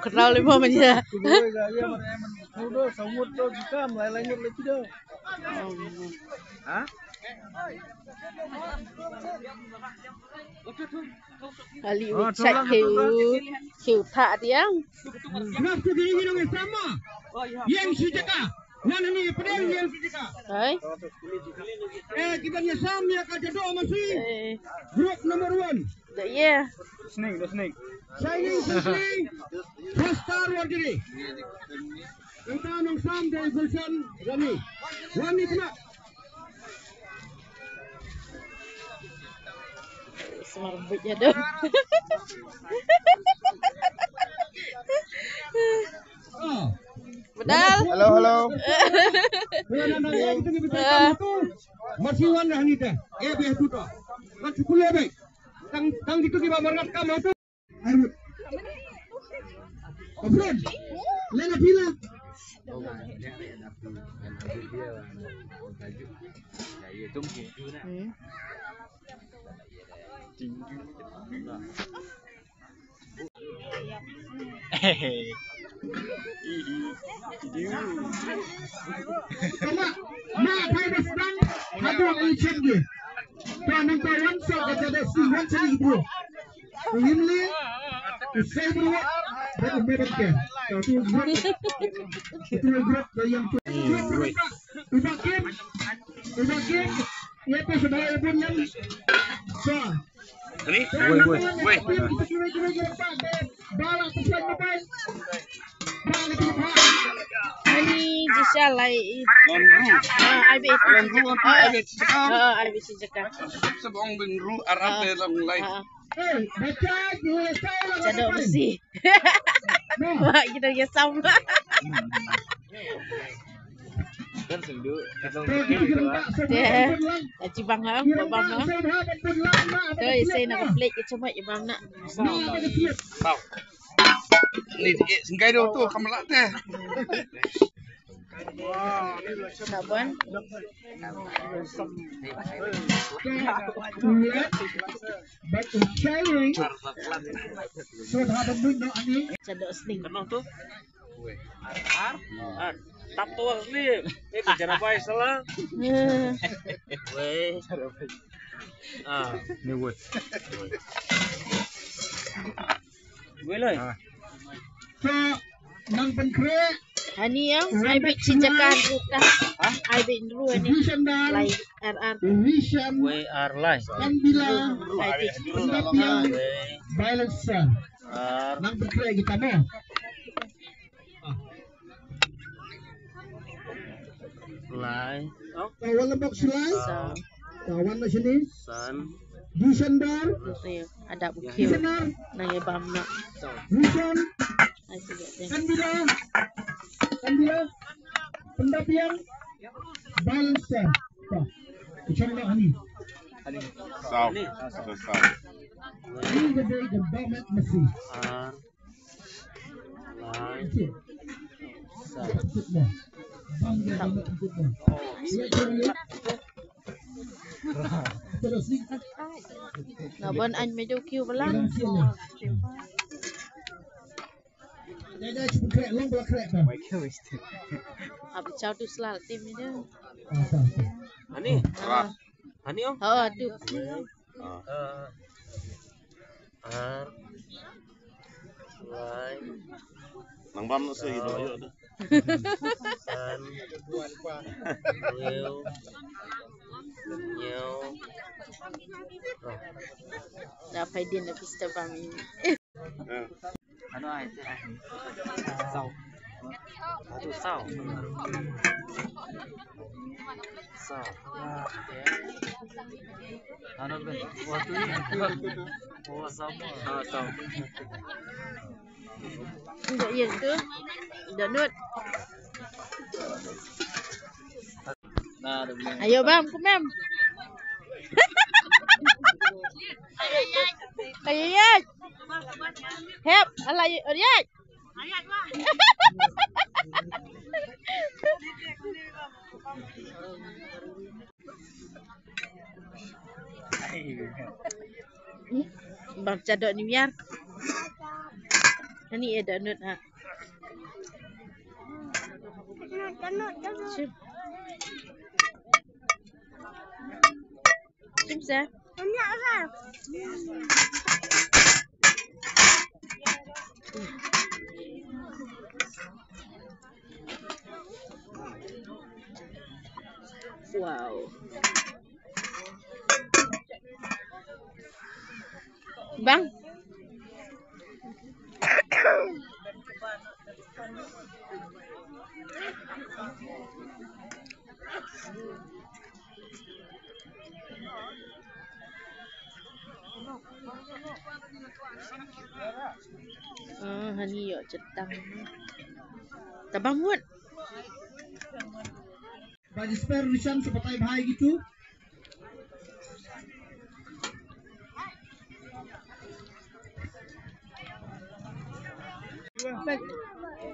Kenal lima menit. Udah samut tuh juga mulai lanjut lagi dah. Hah? Ali cek kiu tak dia. Kenapa gini yang sama? Yang sejaka. Mana ni pedang yang sejaka? Hai. Kita ni sama ya kajado masih. Grup nomor 1. Dah ya. Snake. Shining. Star war diri. Kita nang sam dari version Rani. Rani kena. Semarbutnya dah. Bedal. Halo. Masih wan Rani teh. Beh tu toh. Kan sekolah baik. Tang gitu di bamarngat kamu tu. Ayo. Afron. Lena bila. Ma pai sedang ada ujian dia. Tanang kawan saya ada siwan sini bro. Ini saya bro. Berbeda kan. Itu grup yang Ubakin. Ya tu saudara pun yang so. Ini, woi. Bala pesan apa? Bala tu apa? Ini bisa lai. IBC cakap. Sebong bingru Arab dalam lain. Baca dua tahun. Cadok besi. Mak kita dia sama. Kan sendu. Dia cibang ham, babam ham. Tôi xây nó complete cái cuma ibang nak. Mau. Ni sengkai tu kamelat teh. Saban. Cadok sting. Kenal tu? Ar. Tap tu asli. Bicara apa salah? Weh. Ni word. Weh lah. So, nang penkre. Hani yang IBC cijakan kita. IBC dulu ni. Lai RR. Weh ar lai. Kan bilang. Balance. Nang penkre kita mo. Lai. Kawan lebok silai. Kawan na sini. San. Disandar. Ada bukit. Disandar. Nang ibam nak. Disan. Kandila. Pendapian. Balsa. Kecamatan Hani. South. Ini jadi gambar masih. Lai. Sa. Terus ni. Naban an mejo kiu belang. Dah cuba krek long bola krek kan. Habis caw tu selal tim ni dah. Hani. Hani om. Ha tu. Lai. Nang bam na sih gitu ayo. San. Liu. Nyau. Dah pai din na pista bang ini. Ano ay? Sao. Aduh, sao. Sao. Ano ben? Waktu ini. Oh, sama. Ah, sao. Enggak iya tu. Donut. Nah, ada belum. Ayo bang, kumem. Ayat. Hep, alay ayat. Bang cadok ni biar. Ini ada donut ha. Donut. Bisa. Banyak lah. Wow. Bang. Hani yo cetang. Tabang mut. Bagi spare Nishan seperti bahaya gitu.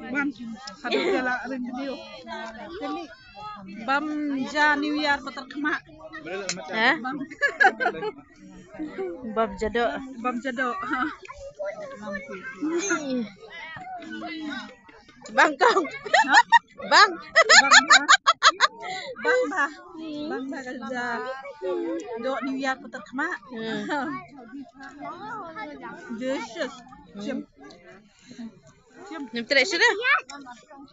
Bam, hadap jala rin video. Kami Bam ja New Year peterkemak. Hah? Bab jadok. Bam jadok. Bang kau. Bang. Bang bah kerja. Dok New Year peterkemak. Delicious. Cium. Ni terak sudah.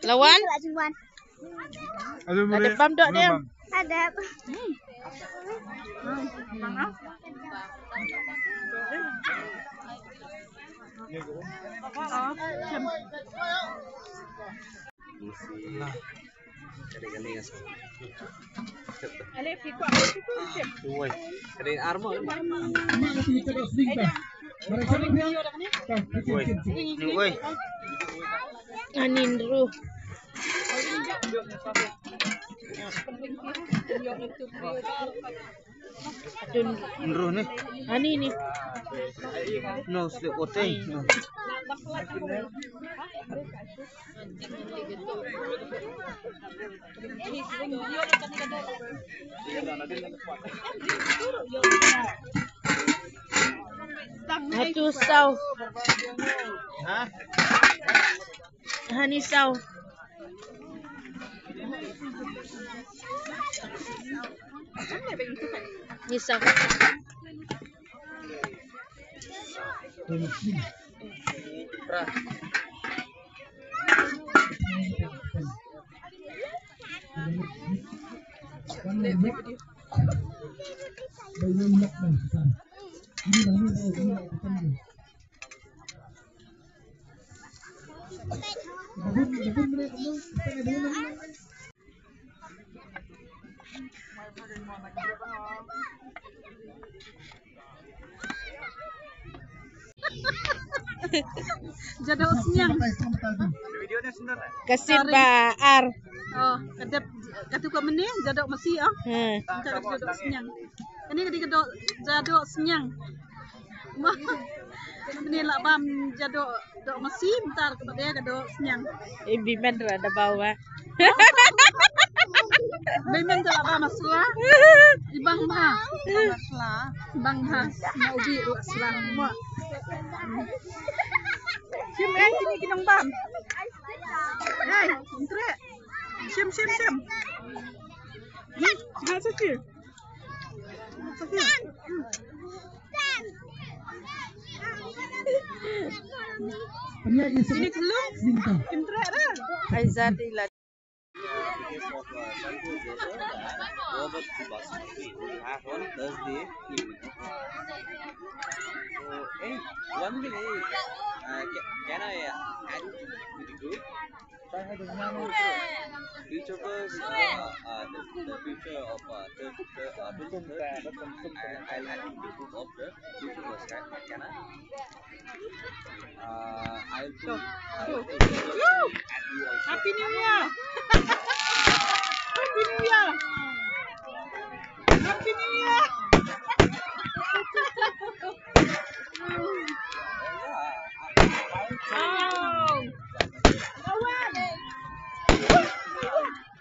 Lawan. Ada bam dok dia. Ada. Bang Anin ru. Nruh nih. Ani ni. No, slip oteng. No. Hatu sau. Hah? Hani sau. Ni sau. Jadok senyang. Kasih baar. Oh, kadap katu kau meneh jadok masih oh. Jadok senyang. Ini kadang jadok senyang. Ini lah bam jadok dok masih bentar kemudian kadok senyang. Bimen ada bawa. Bimen tu apa masalah? Ibang mah. Masalah. Ibang mah. Mau ubi ruak selang semua. Sim sini kinong bam. Hey, intre. Sim. Jangan sakit. Ini belum. Intre dah. Aizat ilat. case of Santosh Joshua, over the bus we have on Thursday evening. So, hey, one thing, can I add to the group? Each of us, the future of I'll add to the group of the future of can I? I'll take Happy New Year. Happy New Year. Happy New Year.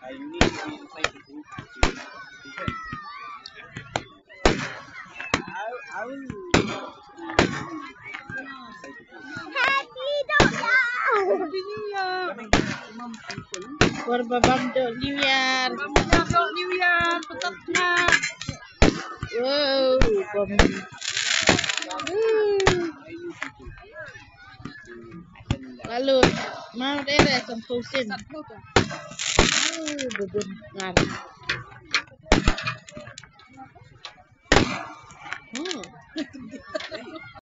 I need to be inside the group. I will. Happy New Year. Berbabam dok New Year. Selamat New Year. Tetap semangat. Wow, bom. Lalu mau deh sempusin. Bebun ngan.